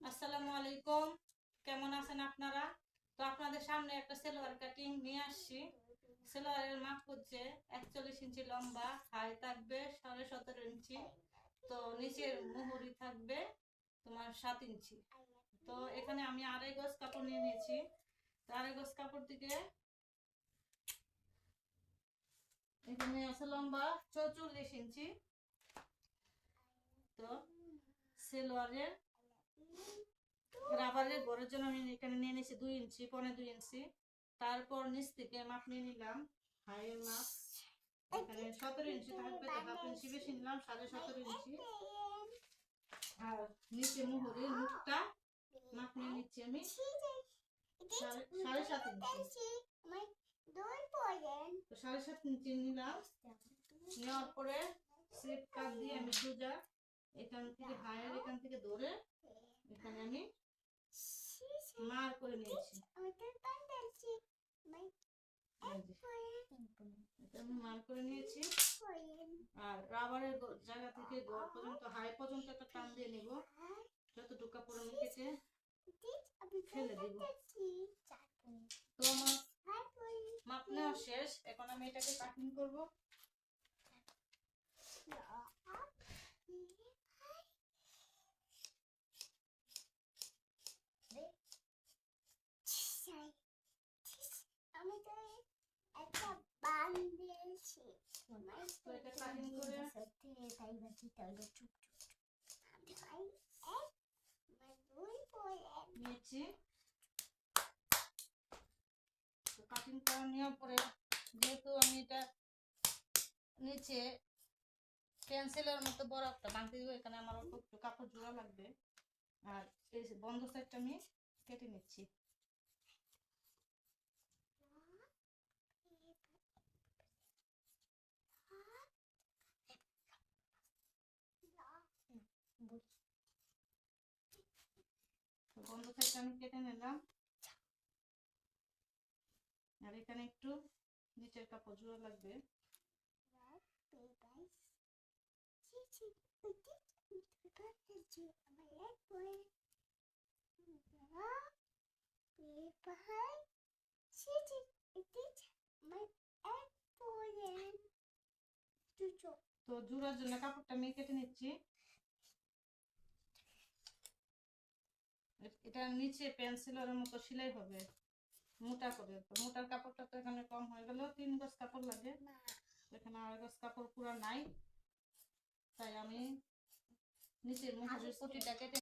আসসালামু আলাইকুম, কেমন আছেন আপনারা? তো আপনাদের সামনে একটা সেলোয়ার কাটিং নিয়ে আসছি। সেলোয়ারের মাপ হচ্ছে 41 ইঞ্চি লম্বা, হাই থাকবে 17.5 ইঞ্চি। তো নিচের মুহুরি থাকবে তোমার 7 ইঞ্চি। তো এখানে আমি 2.5 গজ কাপড় নিয়ে নিয়েছি। তো 2.5 গজ কাপড় থেকে এখানে আছে লম্বা 44 ইঞ্চি। তো সেলোয়ারের রাবারের ঘরের জন্য আমি এখানে নিয়ে নিয়েছি 2 ইঞ্চি, 1.25 ইঞ্চি। তারপর নিচ থেকে মাপ নিয়ে নিলাম, হাইয়ের মাপ এখানে 17 ইঞ্চি থাকবে, তো হাফ ইঞ্চি বেশি নিলাম, 17.5 ইঞ্চি। আর নিচে মুহুরির মুখটা মাপ নিয়ে নিচ্ছি আমি 7.5 ইঞ্চি। তো 7.5 ইঞ্চি নিলাম। নেওয়ার পরে স্লিপ কাট দিয়ে আমি সোজা এখান থেকে হাইয়ের এখান থেকে ধরে এখানে আমি মার করে নিয়েছি। আমি মার করে নিয়েছি। আর রাবারের জায়গা থেকে গড় পর্যন্ত, হাই পর্যন্ত একটা টান দিয়ে নিব, যতটুকু কাপড় আমি কেটে ফেলে দিব। তো আমার মাপ নেওয়া শেষ, এখন আমি এটাকে কাটিং করব। আমি তো একটা বান দিয়েছি, তো এটা কাটিং করে তাই বাকিটা হলো চুপ নিয়েছি। তো কাটিং করে নেওয়ার পরে যেহেতু আমি এটা নিচে পেন্সিলের মতো বড় একটা বাঁধতে দিব, এখানে আমার অল্প একটু কাপড় জোড়া লাগবে। আর এই বন্ধ সাইডটা আমি কেটে নিচ্ছি। বন্ধ সাইডটা আমি কেটে নিলাম। আর এখানে একটু নিচের কাপড় জোড়া লাগবে। তো জোড়ার জন্য কাপড়টা আমি কেটে নিচ্ছি। এটা নিচে পেন্সিলের মতো সেলাই হবে মোটা করে। তো মোটার কাপড়টা তো এখানে কম হয়ে গেল, 3 গজ কাপড় লাগে, এখানে 2.5 গজ কাপড় পুরো নাই, তাই আমি নিচের মুহুরির পটিটা কেটে